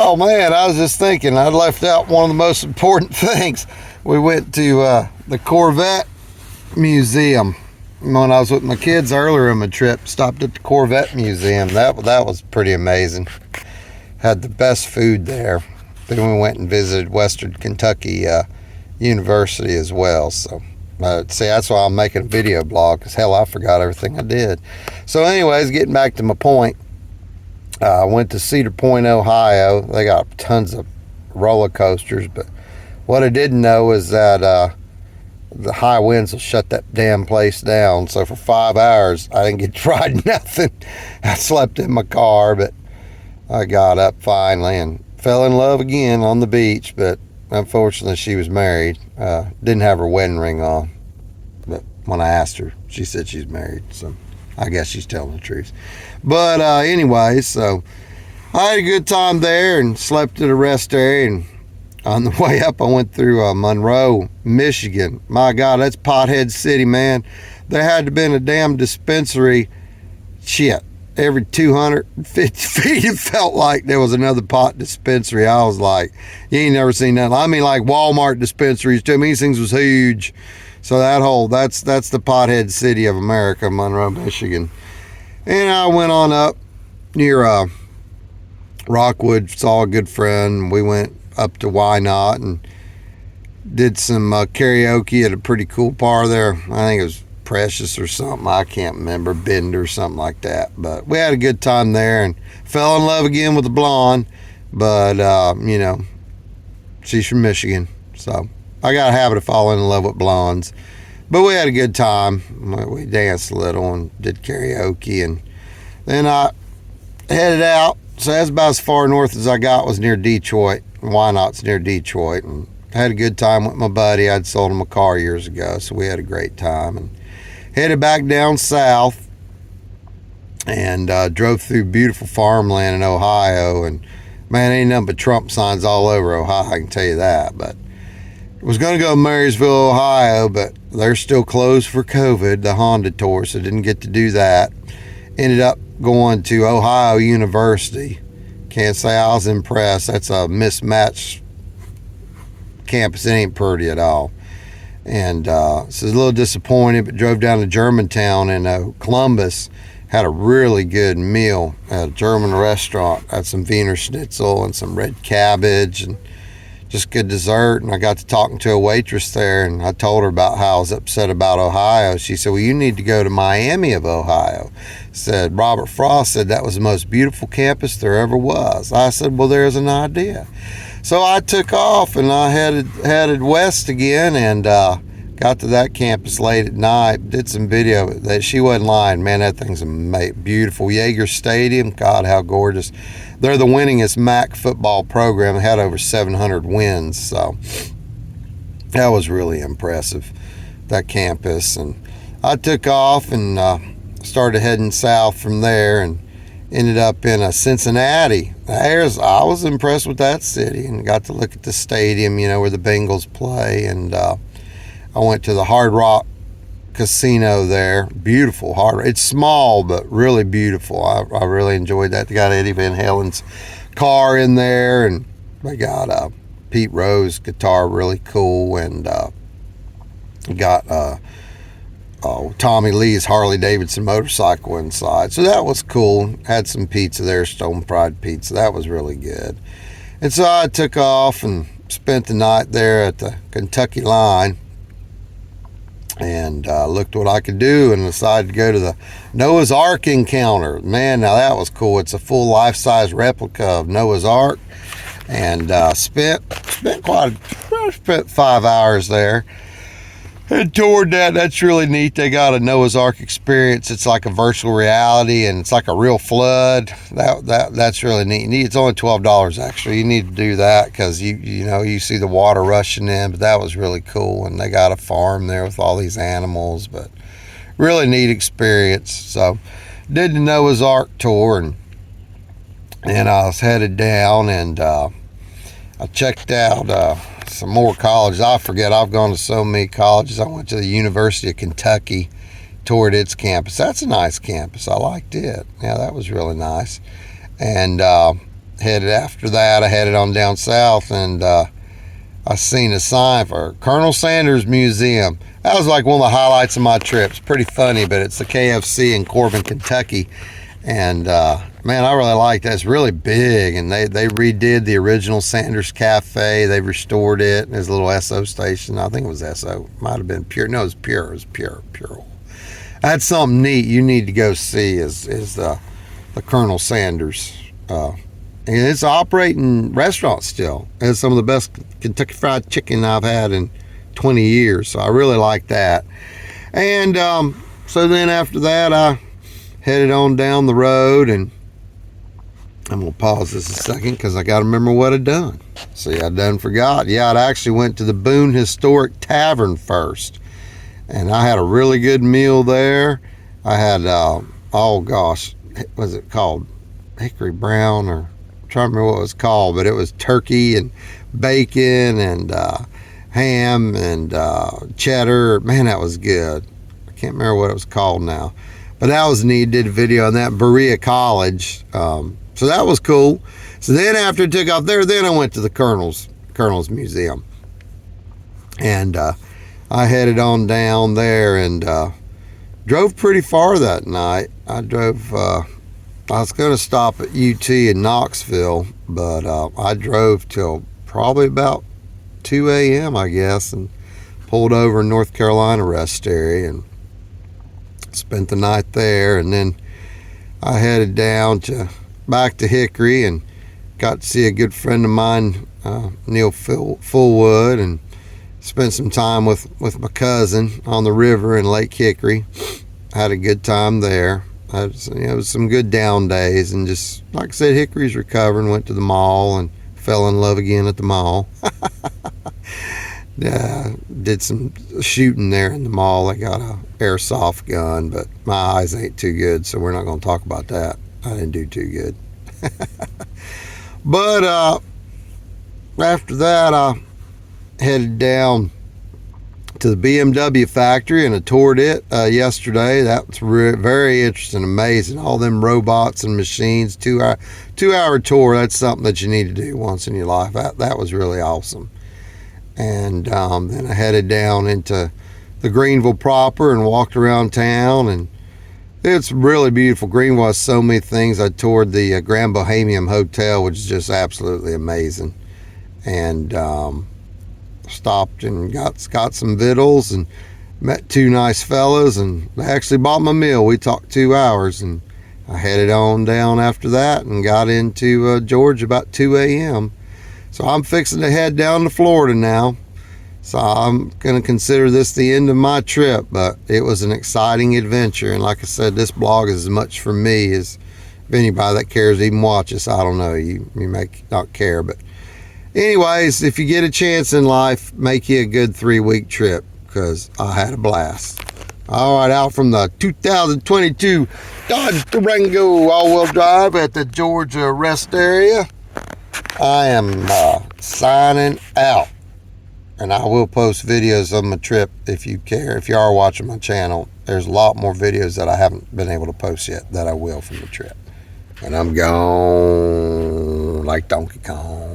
Oh man, I was just thinking, I left out one of the most important things. We went to the Corvette Museum. When I was with my kids earlier in my trip, stopped at the Corvette Museum. That was pretty amazing. Had the best food there. Then we went and visited Western Kentucky University as well. So, see, that's why I'm making a video blog, because hell, I forgot everything I did. So anyways, getting back to my point, I went to Cedar Point, Ohio. They got tons of roller coasters, but what I didn't know is that the high winds will shut that damn place down. So for 5 hours, I didn't get to ride nothing. I slept in my car, but I got up finally and fell in love again on the beach. But unfortunately, she was married. Didn't have her wedding ring on. But when I asked her, she said she's married. So I guess she's telling the truth. But anyways, so I had a good time there and slept at a rest area. And on the way up, I went through Monroe, Michigan. My God, that's Pothead City, man. There had to have been a damn dispensary. Shit, every 250 feet, it felt like there was another pot dispensary. I was like, you ain't never seen that. I mean, like Walmart dispensaries too. I mean, these things was huge. So that's the Pothead City of America, Monroe, Michigan. And I went on up near Rockwood, saw a good friend. We went up to Why Not and did some karaoke at a pretty cool bar there. I think it was Precious or something. I can't remember. Bender or something like that. But we had a good time there and fell in love again with the blonde. But, you know, she's from Michigan. So I got a habit of falling in love with blondes. But we had a good time. We danced a little and did karaoke. And then I headed out. So that's about as far north as I got, was near Detroit. Why Not's near Detroit. And I had a good time with my buddy. I'd sold him a car years ago. So we had a great time. And headed back down south and drove through beautiful farmland in Ohio. And man, ain't nothing but Trump signs all over Ohio, I can tell you that. But was going to go to Marysville, Ohio, but they're still closed for COVID, the Honda tour, so didn't get to do that. Ended up going to Ohio University. Can't say I was impressed. That's a mismatched campus. It ain't pretty at all. And so I was a little disappointed, but drove down to Germantown and Columbus. Had a really good meal at a German restaurant. Had some Wiener Schnitzel and some red cabbage and just good dessert. And I got to talking to a waitress there, and I told her about how I was upset about Ohio. She said, well, you need to go to Miami of Ohio. Said Robert Frost said that was the most beautiful campus there ever was. I said, well, there's an idea. So I took off and I headed west again and got to that campus late at night. Did some video. That she wasn't lying, man. That thing's beautiful. Yager Stadium, God, how gorgeous. They're the winningest MAC football program. They had over 700 wins, so that was really impressive, that campus. And I took off and started heading south from there and ended up in Cincinnati. I was impressed with that city and got to look at the stadium, you know, where the Bengals play. And I went to the Hard Rock Casino there. Beautiful. It's small, but really beautiful. I really enjoyed that. They got Eddie Van Halen's car in there, and they got Pete Rose guitar, really cool, and got Tommy Lee's Harley Davidson motorcycle inside. So that was cool. Had some pizza there, Stone Pride pizza. That was really good. And so I took off and spent the night there at the Kentucky line and looked what I could do and decided to go to the Noah's Ark encounter. Man, now that was cool. It's a full life-size replica of Noah's Ark, and spent 5 hours there and toured that. That's really neat. They got a Noah's Ark experience. It's like a virtual reality, and it's like a real flood. That's really neat. It's only $12 actually. You need to do that because you know you see the water rushing in. But that was really cool, and they got a farm there with all these animals. But really neat experience. So did the Noah's Ark tour, and I was headed down, and I checked out some more colleges. I forget, I've gone to so many colleges. I went to the University of Kentucky, toured its campus. That's a nice campus. I liked it. Yeah, that was really nice. And headed after that, I headed on down south, and I seen a sign for Colonel Sanders Museum. That was like one of the highlights of my trip. It's pretty funny, but it's the KFC in Corbin, Kentucky. And man, I really like that. It's really big, and they redid the original Sanders Cafe. They restored it. There's a little SO station. I think it was SO. Might have been Pure. No, it was Pure. It was Pure. That's something neat you need to go see is the Colonel Sanders. And it's an operating restaurant still. It's some of the best Kentucky Fried Chicken I've had in 20 years. So I really like that. And so then after that, I headed on down the road, and I'm going to pause this a second because I got to remember what I'd done. See, I done forgot. Yeah, I actually went to the Boone Historic Tavern first, and I had a really good meal there. I had, oh gosh, what was it called? Hickory Brown, or I'm trying to remember what it was called, but it was turkey and bacon and ham and cheddar. Man, that was good. I can't remember what it was called now. But that was neat. Did a video on that, Berea College. So that was cool. So then after I took off there, then I went to the Colonel's Museum. And I headed on down there and drove pretty far that night. I was going to stop at UT in Knoxville, but I drove till probably about 2 a.m., I guess, and pulled over in North Carolina rest area and spent the night there. And then I headed down back to Hickory and got to see a good friend of mine, Neil Fullwood, and spent some time with my cousin on the river in Lake Hickory. Had a good time there. It was some good down days, and just like I said, Hickory's recovering. Went to the mall and fell in love again at the mall. Did some shooting there in the mall. I got a airsoft gun, but my eyes ain't too good, so we're not going to talk about that. I didn't do too good. But after that, I headed down to the BMW factory, and I toured it yesterday. That was very interesting, amazing. All them robots and machines. 2-hour tour. That's something that you need to do once in your life. That was really awesome. And then I headed down into the Greenville proper and walked around town, and it's really beautiful. Greenville has so many things. I toured the Grand Bohemian Hotel, which is just absolutely amazing, and stopped and got some victuals and met two nice fellas, and they actually bought my meal. We talked 2 hours, and I headed on down after that and got into Georgia about 2 a.m. So I'm fixing to head down to Florida now. So I'm going to consider this the end of my trip, but it was an exciting adventure. And like I said, this blog is as much for me as if anybody that cares even watches. I don't know, you may not care, but anyways, if you get a chance in life, make you a good 3-week trip, because I had a blast. All right, out from the 2022 Dodge Durango all-wheel drive at the Georgia rest area, I am signing out. And I will post videos of my trip if you care. If you are watching my channel, there's a lot more videos that I haven't been able to post yet that I will from the trip. And I'm gone like Donkey Kong.